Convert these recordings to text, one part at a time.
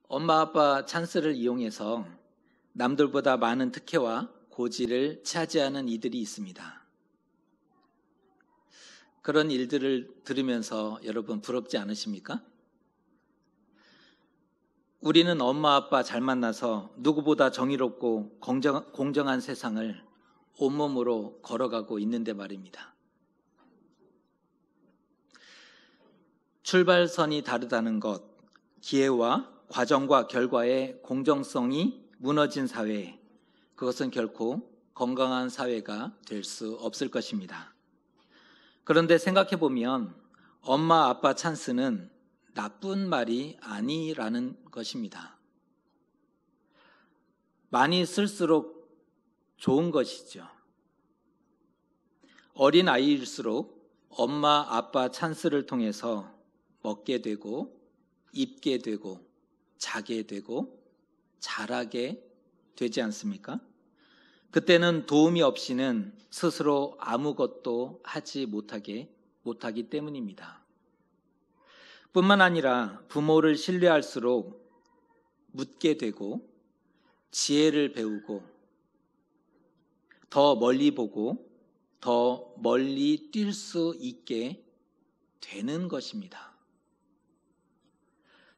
엄마 아빠 찬스를 이용해서 남들보다 많은 특혜와 고지를 차지하는 이들이 있습니다. 그런 일들을 들으면서 여러분 부럽지 않으십니까? 우리는 엄마 아빠 잘 만나서 누구보다 정의롭고 공정한 세상을 온몸으로 걸어가고 있는데 말입니다. 출발선이 다르다는 것, 기회와 과정과 결과의 공정성이 무너진 사회, 그것은 결코 건강한 사회가 될 수 없을 것입니다. 그런데 생각해 보면 엄마 아빠 찬스는 나쁜 말이 아니라는 것입니다. 많이 쓸수록 좋은 것이죠. 어린 아이일수록 엄마 아빠 찬스를 통해서 먹게 되고 입게 되고 자게 되고 자라게 되지 않습니까? 그때는 도움이 없이는 스스로 아무것도 하지 못하기 때문입니다. 뿐만 아니라 부모를 신뢰할수록 묻게 되고 지혜를 배우고 더 멀리 보고 더 멀리 뛸 수 있게 되는 것입니다.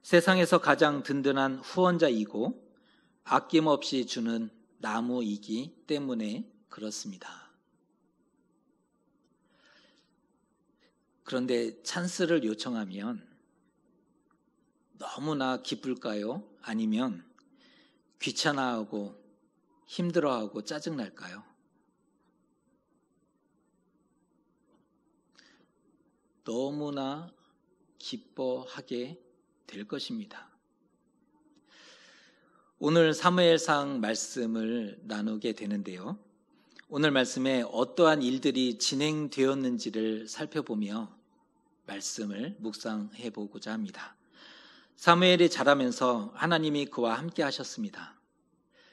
세상에서 가장 든든한 후원자이고 아낌없이 주는 나무이기 때문에 그렇습니다. 그런데 찬스를 요청하면 너무나 기쁠까요? 아니면 귀찮아하고 힘들어하고 짜증날까요? 너무나 기뻐하게 될 것입니다. 오늘 사무엘상 말씀을 나누게 되는데요. 오늘 말씀에 어떠한 일들이 진행되었는지를 살펴보며 말씀을 묵상해 보고자 합니다. 사무엘이 자라면서 하나님이 그와 함께 하셨습니다.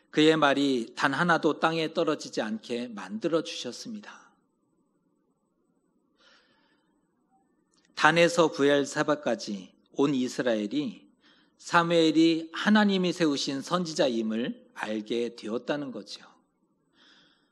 그의 말이 단 하나도 땅에 떨어지지 않게 만들어 주셨습니다. 단에서 브엘사바까지 온 이스라엘이 사무엘이 하나님이 세우신 선지자임을 알게 되었다는 거죠.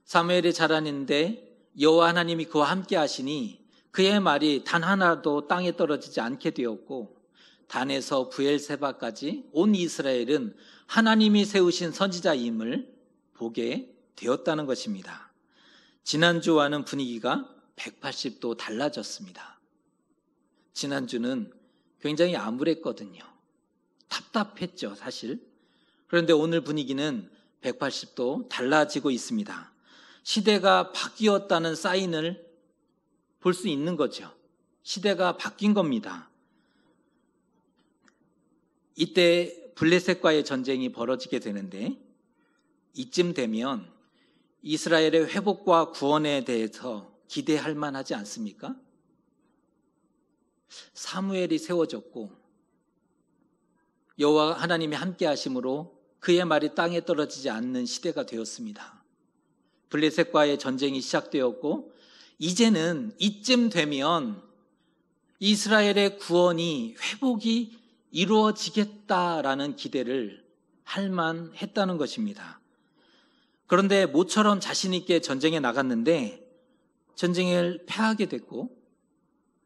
사무엘이 자라는데 여호와 하나님이 그와 함께 하시니 그의 말이 단 하나도 땅에 떨어지지 않게 되었고, 단에서 브엘세바까지 온 이스라엘은 하나님이 세우신 선지자임을 보게 되었다는 것입니다. 지난주와는 분위기가 180도 달라졌습니다. 지난주는 굉장히 암울했거든요. 답답했죠, 사실. 그런데 오늘 분위기는 180도 달라지고 있습니다. 시대가 바뀌었다는 사인을 볼 수 있는 거죠. 시대가 바뀐 겁니다. 이때 블레셋과의 전쟁이 벌어지게 되는데, 이쯤 되면 이스라엘의 회복과 구원에 대해서 기대할 만하지 않습니까? 사무엘이 세워졌고 여호와 하나님이 함께 하심으로 그의 말이 땅에 떨어지지 않는 시대가 되었습니다. 블레셋과의 전쟁이 시작되었고, 이제는 이쯤 되면 이스라엘의 구원이 회복이 이루어지겠다라는 기대를 할 만했다는 것입니다. 그런데 모처럼 자신 있게 전쟁에 나갔는데 전쟁을 패하게 됐고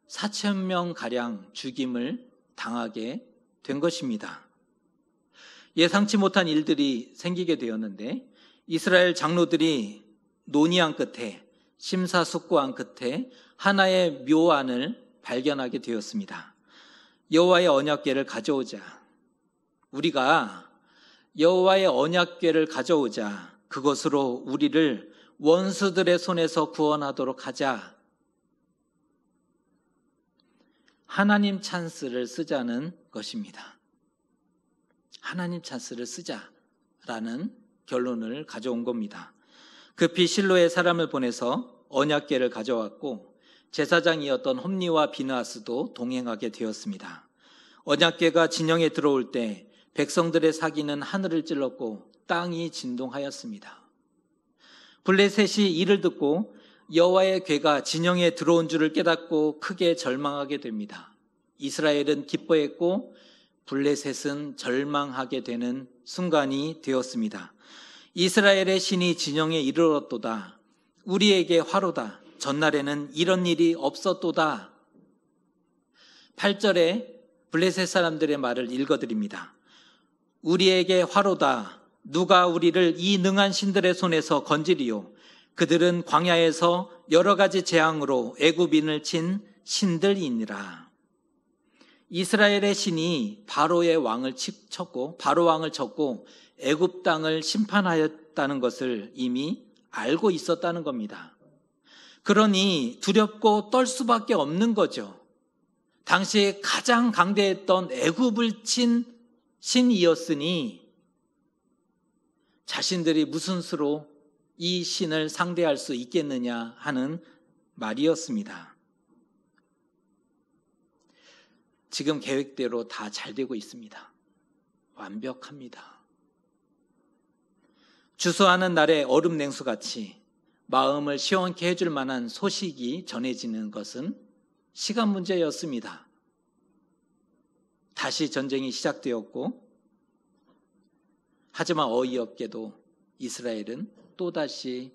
4,000명가량 죽임을 당하게 된 것입니다. 예상치 못한 일들이 생기게 되었는데 이스라엘 장로들이 논의한 끝에, 심사숙고한 끝에 하나의 묘안을 발견하게 되었습니다. 여호와의 언약궤를 가져오자. 우리가 여호와의 언약궤를 가져오자. 그것으로 우리를 원수들의 손에서 구원하도록 하자. 하나님 찬스를 쓰자는 것입니다. 하나님 찬스를 쓰자라는 결론을 가져온 겁니다. 급히 실로의 사람을 보내서 언약궤를 가져왔고 제사장이었던 홈니와 비느하스도 동행하게 되었습니다. 언약궤가 진영에 들어올 때 백성들의 사기는 하늘을 찔렀고 땅이 진동하였습니다. 블레셋이 이를 듣고 여호와의 궤가 진영에 들어온 줄을 깨닫고 크게 절망하게 됩니다. 이스라엘은 기뻐했고 블레셋은 절망하게 되는 순간이 되었습니다. 이스라엘의 신이 진영에 이르렀도다. 우리에게 화로다. 전날에는 이런 일이 없었도다. 8절에 블레셋 사람들의 말을 읽어드립니다. 우리에게 화로다. 누가 우리를 이 능한 신들의 손에서 건지리요. 그들은 광야에서 여러 가지 재앙으로 애굽인을 친 신들이니라. 이스라엘의 신이 바로의 왕을 쳤고 바로 왕을 쳤고 애굽 땅을 심판하였다는 것을 이미 알고 있었다는 겁니다. 그러니 두렵고 떨 수밖에 없는 거죠. 당시에 가장 강대했던 애굽을 친 신이었으니 자신들이 무슨 수로 이 신을 상대할 수 있겠느냐 하는 말이었습니다. 지금 계획대로 다 잘 되고 있습니다. 완벽합니다. 주소하는 날에 얼음 냉수같이 마음을 시원케 해줄 만한 소식이 전해지는 것은 시간 문제였습니다. 다시 전쟁이 시작되었고, 하지만 어이없게도 이스라엘은 또다시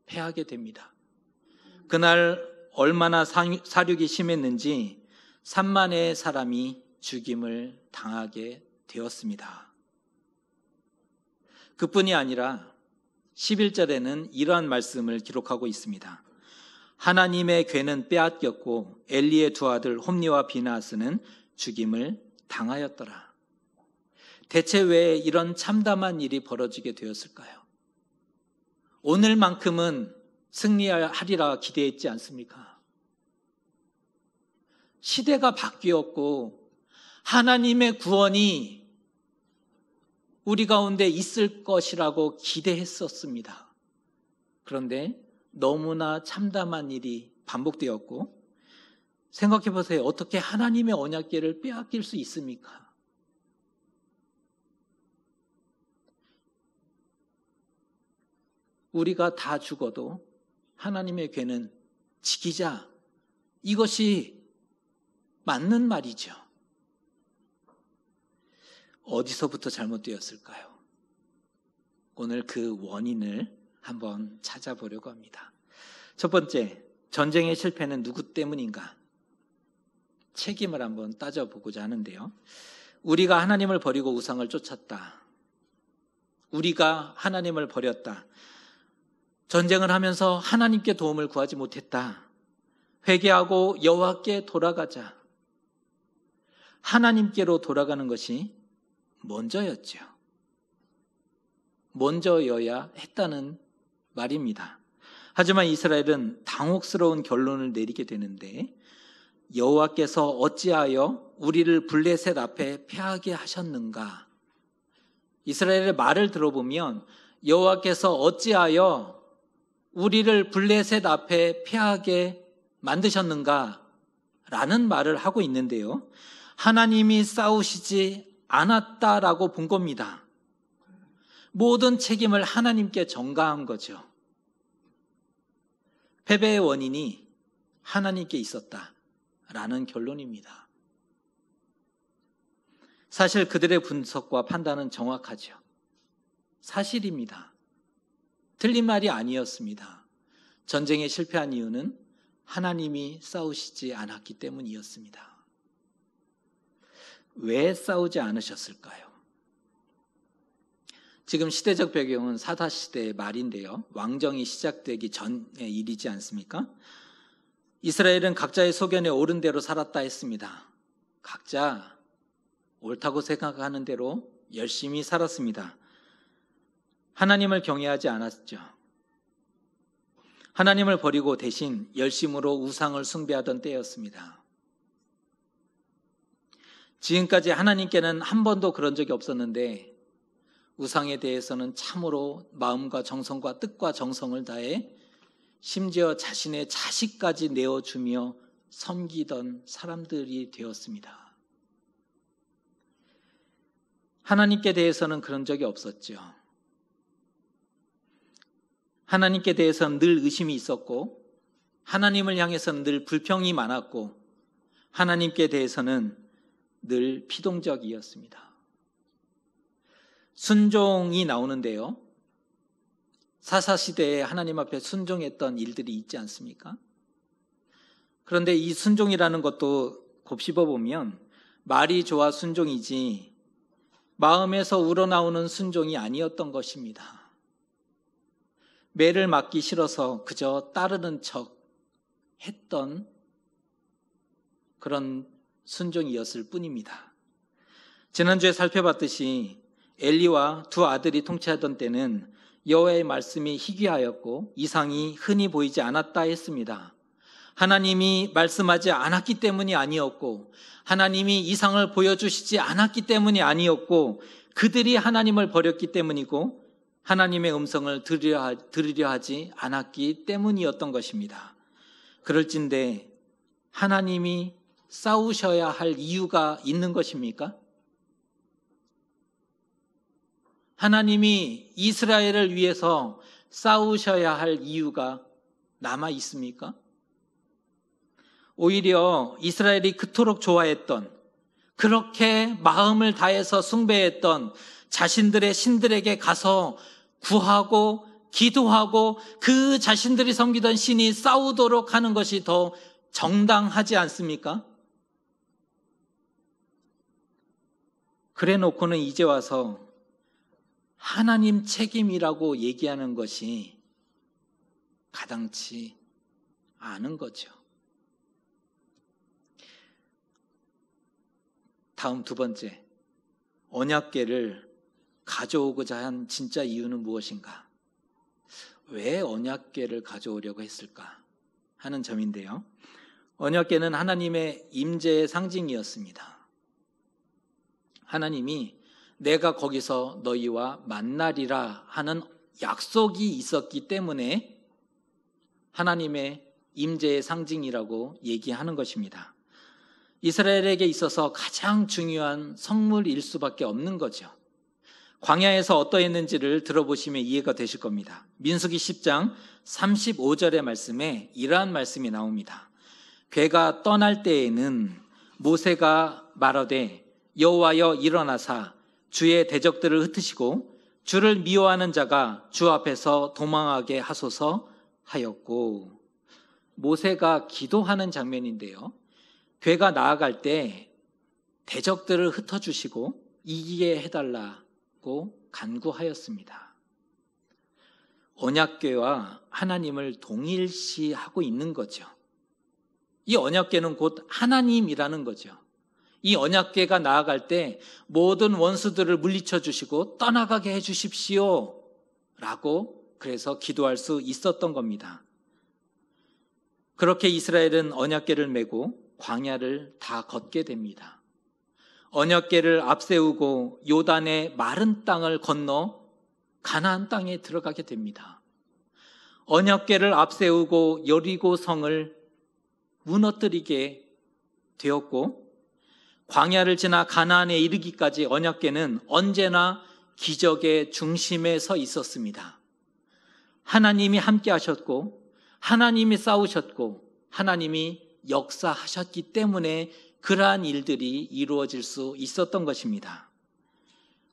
패하게 됩니다. 그날 얼마나 사륙이 심했는지 3만의 사람이 죽임을 당하게 되었습니다. 그뿐이 아니라 11절에는 이러한 말씀을 기록하고 있습니다. 하나님의 괴는 빼앗겼고 엘리의 두 아들 홈니와 비나스는 죽임을 당하였더라. 대체 왜 이런 참담한 일이 벌어지게 되었을까요? 오늘만큼은 승리하리라 기대했지 않습니까? 시대가 바뀌었고 하나님의 구원이 우리 가운데 있을 것이라고 기대했었습니다. 그런데 너무나 참담한 일이 반복되었고, 생각해 보세요. 어떻게 하나님의 언약궤를 빼앗길 수 있습니까? 우리가 다 죽어도 하나님의 궤는 지키자. 이것이 맞는 말이죠. 어디서부터 잘못되었을까요? 오늘 그 원인을 한번 찾아보려고 합니다. 첫 번째, 전쟁의 실패는 누구 때문인가? 책임을 한번 따져보고자 하는데요. 우리가 하나님을 버리고 우상을 쫓았다. 우리가 하나님을 버렸다. 전쟁을 하면서 하나님께 도움을 구하지 못했다. 회개하고 여호와께 돌아가자. 하나님께로 돌아가는 것이 먼저였죠. 먼저여야 했다는 말입니다. 하지만 이스라엘은 당혹스러운 결론을 내리게 되는데, 여호와께서 어찌하여 우리를 블레셋 앞에 패하게 하셨는가? 이스라엘의 말을 들어보면 여호와께서 어찌하여 우리를 블레셋 앞에 패하게 만드셨는가? 라는 말을 하고 있는데요. 하나님이 싸우시지 않았다라고 본 겁니다. 모든 책임을 하나님께 전가한 거죠. 패배의 원인이 하나님께 있었다라는 결론입니다. 사실 그들의 분석과 판단은 정확하죠. 사실입니다. 틀린 말이 아니었습니다. 전쟁에 실패한 이유는 하나님이 싸우시지 않았기 때문이었습니다. 왜 싸우지 않으셨을까요? 지금 시대적 배경은 사사시대의 말인데요. 왕정이 시작되기 전의 일이지 않습니까? 이스라엘은 각자의 소견에 옳은 대로 살았다 했습니다. 각자 옳다고 생각하는 대로 열심히 살았습니다. 하나님을 경외하지 않았죠. 하나님을 버리고 대신 열심으로 우상을 숭배하던 때였습니다. 지금까지 하나님께는 한 번도 그런 적이 없었는데, 우상에 대해서는 참으로 마음과 정성과 뜻과 정성을 다해 심지어 자신의 자식까지 내어주며 섬기던 사람들이 되었습니다. 하나님께 대해서는 그런 적이 없었죠. 하나님께 대해서는 늘 의심이 있었고, 하나님을 향해서는 늘 불평이 많았고, 하나님께 대해서는 늘 피동적이었습니다. 순종이 나오는데요. 사사시대에 하나님 앞에 순종했던 일들이 있지 않습니까? 그런데 이 순종이라는 것도 곱씹어보면 말이 좋아 순종이지 마음에서 우러나오는 순종이 아니었던 것입니다. 매를 맞기 싫어서 그저 따르는 척 했던 그런 순종이었을 뿐입니다. 지난주에 살펴봤듯이 엘리와 두 아들이 통치하던 때는 여호와의 말씀이 희귀하였고 이상이 흔히 보이지 않았다 했습니다. 하나님이 말씀하지 않았기 때문이 아니었고 하나님이 이상을 보여주시지 않았기 때문이 아니었고 그들이 하나님을 버렸기 때문이고 하나님의 음성을 들으려 하지 않았기 때문이었던 것입니다. 그럴진데 하나님이 싸우셔야 할 이유가 있는 것입니까? 하나님이 이스라엘을 위해서 싸우셔야 할 이유가 남아 있습니까? 오히려 이스라엘이 그토록 좋아했던, 그렇게 마음을 다해서 숭배했던 자신들의 신들에게 가서 구하고 기도하고 그 자신들이 섬기던 신이 싸우도록 하는 것이 더 정당하지 않습니까? 그래 놓고는 이제 와서 하나님 책임이라고 얘기하는 것이 가당치 않은 거죠. 다음 두 번째, 언약궤를 가져오고자 한 진짜 이유는 무엇인가? 왜 언약궤를 가져오려고 했을까 하는 점인데요. 언약궤는 하나님의 임재의 상징이었습니다. 하나님이 내가 거기서 너희와 만나리라 하는 약속이 있었기 때문에 하나님의 임재의 상징이라고 얘기하는 것입니다. 이스라엘에게 있어서 가장 중요한 성물일 수밖에 없는 거죠. 광야에서 어떠했는지를 들어보시면 이해가 되실 겁니다. 민수기 10장 35절의 말씀에 이러한 말씀이 나옵니다. 궤가 떠날 때에는 모세가 말하되 여호와여 일어나사 주의 대적들을 흩으시고 주를 미워하는 자가 주 앞에서 도망하게 하소서 하였고, 모세가 기도하는 장면인데요. 궤가 나아갈 때 대적들을 흩어주시고 이기게 해달라고 간구하였습니다. 언약궤와 하나님을 동일시하고 있는 거죠. 이 언약궤는 곧 하나님이라는 거죠. 이 언약궤가 나아갈 때 모든 원수들을 물리쳐 주시고 떠나가게 해 주십시오 라고 그래서 기도할 수 있었던 겁니다. 그렇게 이스라엘은 언약궤를 메고 광야를 다 걷게 됩니다. 언약궤를 앞세우고 요단의 마른 땅을 건너 가나안 땅에 들어가게 됩니다. 언약궤를 앞세우고 여리고 성을 무너뜨리게 되었고 광야를 지나 가나안에 이르기까지 언약궤는 언제나 기적의 중심에 서 있었습니다. 하나님이 함께 하셨고 하나님이 싸우셨고 하나님이 역사하셨기 때문에 그러한 일들이 이루어질 수 있었던 것입니다.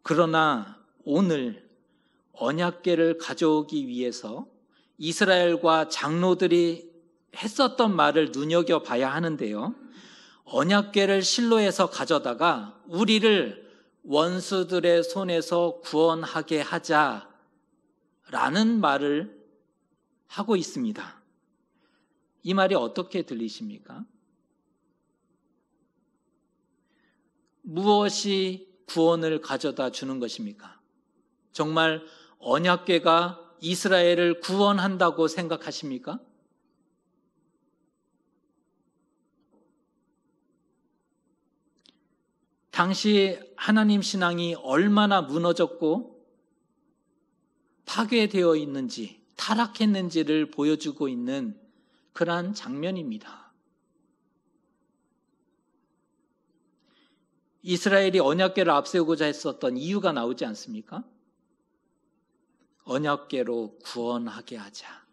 그러나 오늘 언약궤를 가져오기 위해서 이스라엘과 장로들이 했었던 말을 눈여겨봐야 하는데요. 언약궤를 실로에서 가져다가 우리를 원수들의 손에서 구원하게 하자라는 말을 하고 있습니다. 이 말이 어떻게 들리십니까? 무엇이 구원을 가져다 주는 것입니까? 정말 언약궤가 이스라엘을 구원한다고 생각하십니까? 당시 하나님 신앙이 얼마나 무너졌고 파괴되어 있는지, 타락했는지를 보여주고 있는 그러한 장면입니다. 이스라엘이 언약궤를 앞세우고자 했었던 이유가 나오지 않습니까? 언약궤로 구원하게 하자.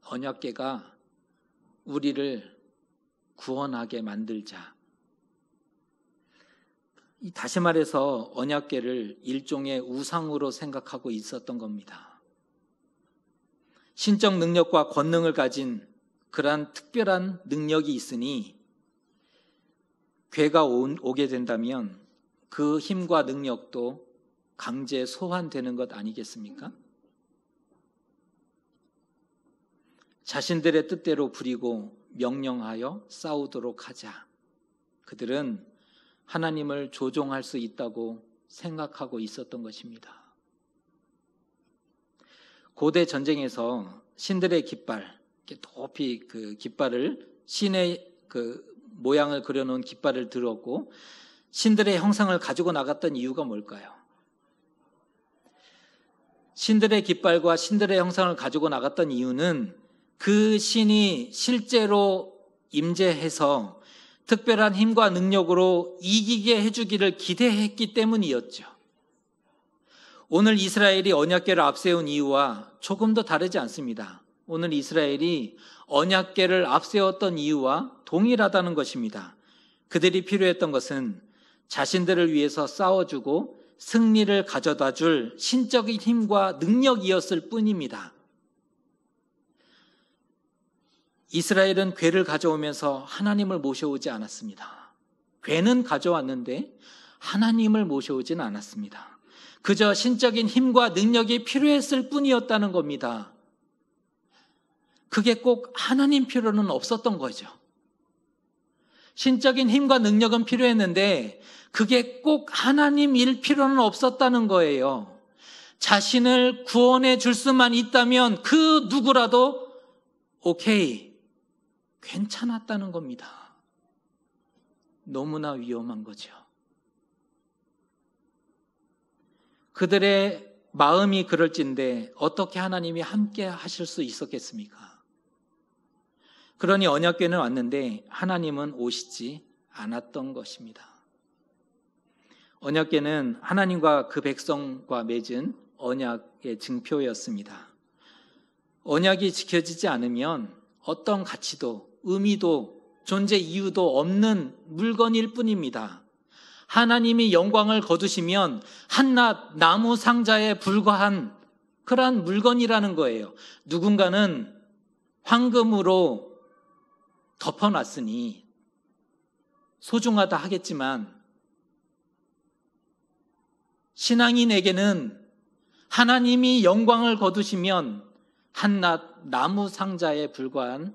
언약궤가 우리를 구원하게 만들자. 다시 말해서 언약궤를 일종의 우상으로 생각하고 있었던 겁니다. 신적 능력과 권능을 가진 그러한 특별한 능력이 있으니 궤가 오게 된다면 그 힘과 능력도 강제 소환되는 것 아니겠습니까? 자신들의 뜻대로 부리고 명령하여 싸우도록 하자. 그들은 하나님을 조종할 수 있다고 생각하고 있었던 것입니다. 고대 전쟁에서 신들의 깃발, 높이 그 깃발을 신의 그 모양을 그려놓은 깃발을 들었고 신들의 형상을 가지고 나갔던 이유가 뭘까요? 신들의 깃발과 신들의 형상을 가지고 나갔던 이유는 그 신이 실제로 임재해서 특별한 힘과 능력으로 이기게 해주기를 기대했기 때문이었죠. 오늘 이스라엘이 언약궤를 앞세운 이유와 조금도 다르지 않습니다. 오늘 이스라엘이 언약궤를 앞세웠던 이유와 동일하다는 것입니다. 그들이 필요했던 것은 자신들을 위해서 싸워주고 승리를 가져다 줄 신적인 힘과 능력이었을 뿐입니다. 이스라엘은 궤를 가져오면서 하나님을 모셔오지 않았습니다. 궤는 가져왔는데 하나님을 모셔오지는 않았습니다. 그저 신적인 힘과 능력이 필요했을 뿐이었다는 겁니다. 그게 꼭 하나님 필요는 없었던 거죠. 신적인 힘과 능력은 필요했는데 그게 꼭 하나님일 필요는 없었다는 거예요. 자신을 구원해 줄 수만 있다면 그 누구라도 오케이, 괜찮았다는 겁니다. 너무나 위험한 거죠. 그들의 마음이 그럴진데 어떻게 하나님이 함께 하실 수 있었겠습니까? 그러니 언약궤는 왔는데 하나님은 오시지 않았던 것입니다. 언약궤는 하나님과 그 백성과 맺은 언약의 증표였습니다. 언약이 지켜지지 않으면 어떤 가치도 의미도 존재 이유도 없는 물건일 뿐입니다. 하나님이 영광을 거두시면 한낱 나무 상자에 불과한 그러한 물건이라는 거예요. 누군가는 황금으로 덮어놨으니 소중하다 하겠지만 신앙인에게는 하나님이 영광을 거두시면 한낱 나무 상자에 불과한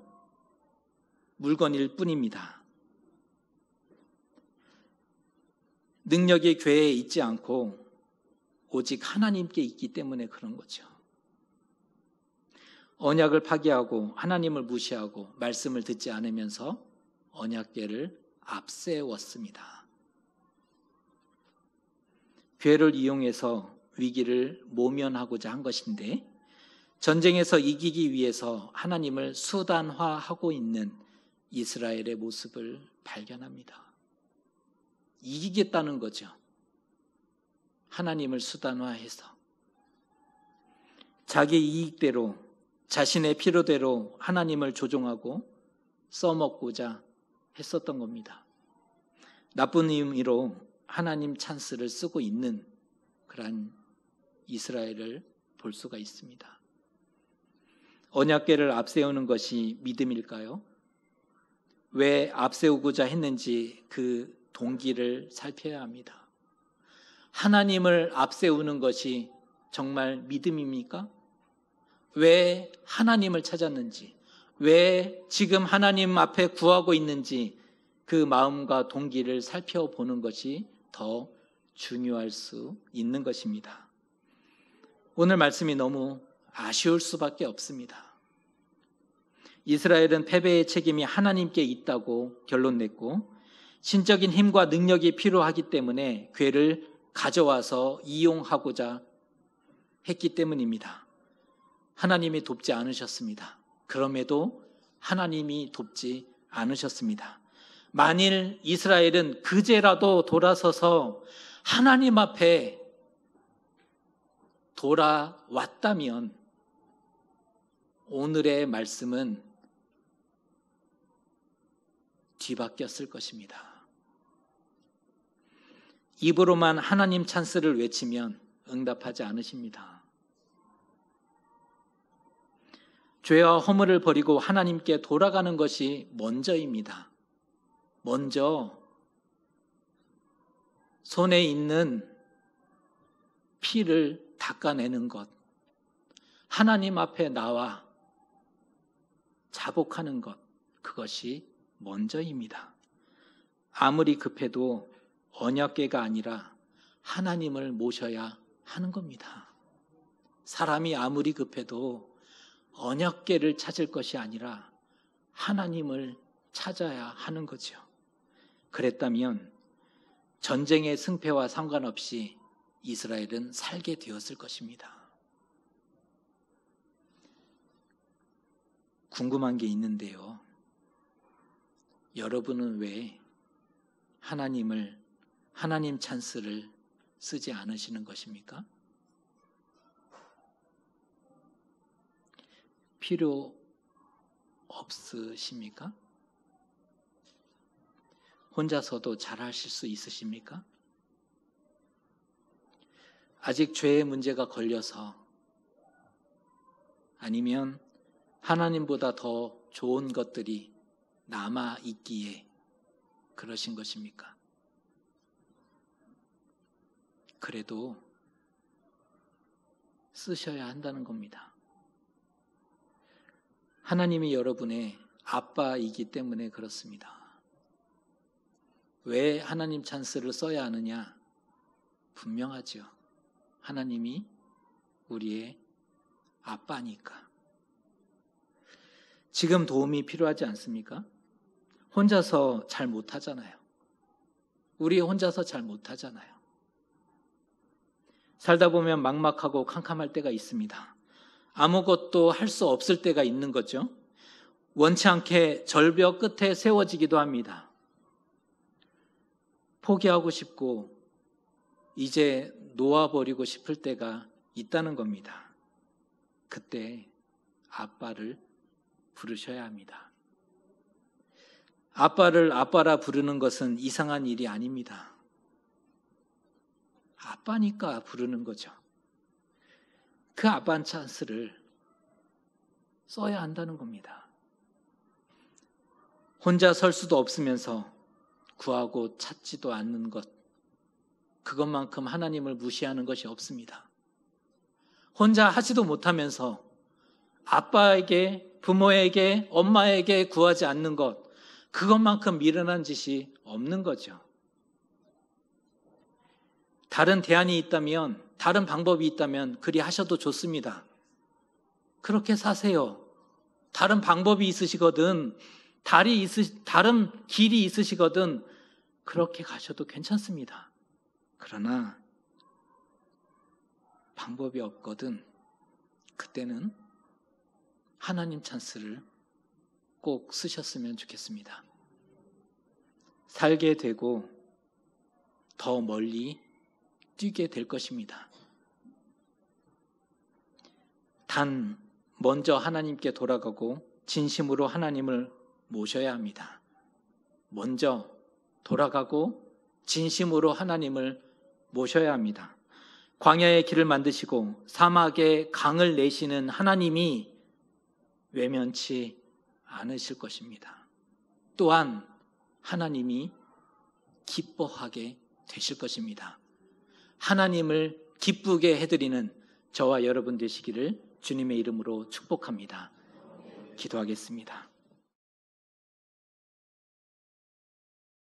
물건일 뿐입니다. 능력이 궤에 있지 않고 오직 하나님께 있기 때문에 그런 거죠. 언약을 파기하고 하나님을 무시하고 말씀을 듣지 않으면서 언약궤를 앞세웠습니다. 궤를 이용해서 위기를 모면하고자 한 것인데 전쟁에서 이기기 위해서 하나님을 수단화하고 있는 이스라엘의 모습을 발견합니다. 이기겠다는 거죠. 하나님을 수단화해서 자기 이익대로 자신의 필요대로 하나님을 조종하고 써먹고자 했었던 겁니다. 나쁜 의미로 하나님 찬스를 쓰고 있는 그런 이스라엘을 볼 수가 있습니다. 언약궤를 앞세우는 것이 믿음일까요? 왜 앞세우고자 했는지 그 동기를 살펴야 합니다. 하나님을 앞세우는 것이 정말 믿음입니까? 왜 하나님을 찾았는지, 왜 지금 하나님 앞에 구하고 있는지 그 마음과 동기를 살펴보는 것이 더 중요할 수 있는 것입니다. 오늘 말씀이 너무 아쉬울 수밖에 없습니다. 이스라엘은 패배의 책임이 하나님께 있다고 결론 냈고 신적인 힘과 능력이 필요하기 때문에 궤를 가져와서 이용하고자 했기 때문입니다. 하나님이 돕지 않으셨습니다. 그럼에도 하나님이 돕지 않으셨습니다. 만일 이스라엘은 그제라도 돌아서서 하나님 앞에 돌아왔다면 오늘의 말씀은 뒤바뀌었을 것입니다. 입으로만 하나님 찬스를 외치면 응답하지 않으십니다. 죄와 허물을 버리고 하나님께 돌아가는 것이 먼저입니다. 먼저 손에 있는 피를 닦아내는 것, 하나님 앞에 나와 자복하는 것, 그것이 먼저입니다. 아무리 급해도 언약궤가 아니라 하나님을 모셔야 하는 겁니다. 사람이 아무리 급해도 언약궤를 찾을 것이 아니라 하나님을 찾아야 하는 거죠. 그랬다면 전쟁의 승패와 상관없이 이스라엘은 살게 되었을 것입니다. 궁금한 게 있는데요. 여러분은 왜 하나님 찬스를 쓰지 않으시는 것입니까? 필요 없으십니까? 혼자서도 잘하실 수 있으십니까? 아직 죄의 문제가 걸려서, 아니면 하나님보다 더 좋은 것들이 남아 있기에 그러신 것입니까? 그래도 쓰셔야 한다는 겁니다. 하나님이 여러분의 아빠이기 때문에 그렇습니다. 왜 하나님 찬스를 써야 하느냐? 분명하죠. 하나님이 우리의 아빠니까. 지금 도움이 필요하지 않습니까? 혼자서 잘 못하잖아요. 우리 혼자서 잘 못하잖아요. 살다 보면 막막하고 캄캄할 때가 있습니다. 아무것도 할 수 없을 때가 있는 거죠. 원치 않게 절벽 끝에 세워지기도 합니다. 포기하고 싶고 이제 놓아버리고 싶을 때가 있다는 겁니다. 그때 아빠를 부르셔야 합니다. 아빠를 아빠라 부르는 것은 이상한 일이 아닙니다. 아빠니까 부르는 거죠. 그 아빠 찬스를 써야 한다는 겁니다. 혼자 설 수도 없으면서 구하고 찾지도 않는 것, 그것만큼 하나님을 무시하는 것이 없습니다. 혼자 하지도 못하면서 아빠에게, 부모에게, 엄마에게 구하지 않는 것, 그것만큼 미련한 짓이 없는 거죠. 다른 대안이 있다면, 다른 방법이 있다면 그리 하셔도 좋습니다. 그렇게 사세요. 다른 방법이 있으시거든, 다른 길이 있으시거든 그렇게 가셔도 괜찮습니다. 그러나 방법이 없거든 그때는 하나님 찬스를 꼭 쓰셨으면 좋겠습니다. 살게 되고 더 멀리 뛰게 될 것입니다. 단 먼저 하나님께 돌아가고 진심으로 하나님을 모셔야 합니다. 먼저 돌아가고 진심으로 하나님을 모셔야 합니다. 광야의 길을 만드시고 사막에 강을 내시는 하나님이 외면치 않으실 것입니다. 또한 하나님이 기뻐하게 되실 것입니다. 하나님을 기쁘게 해드리는 저와 여러분 되시기를 주님의 이름으로 축복합니다. 기도하겠습니다.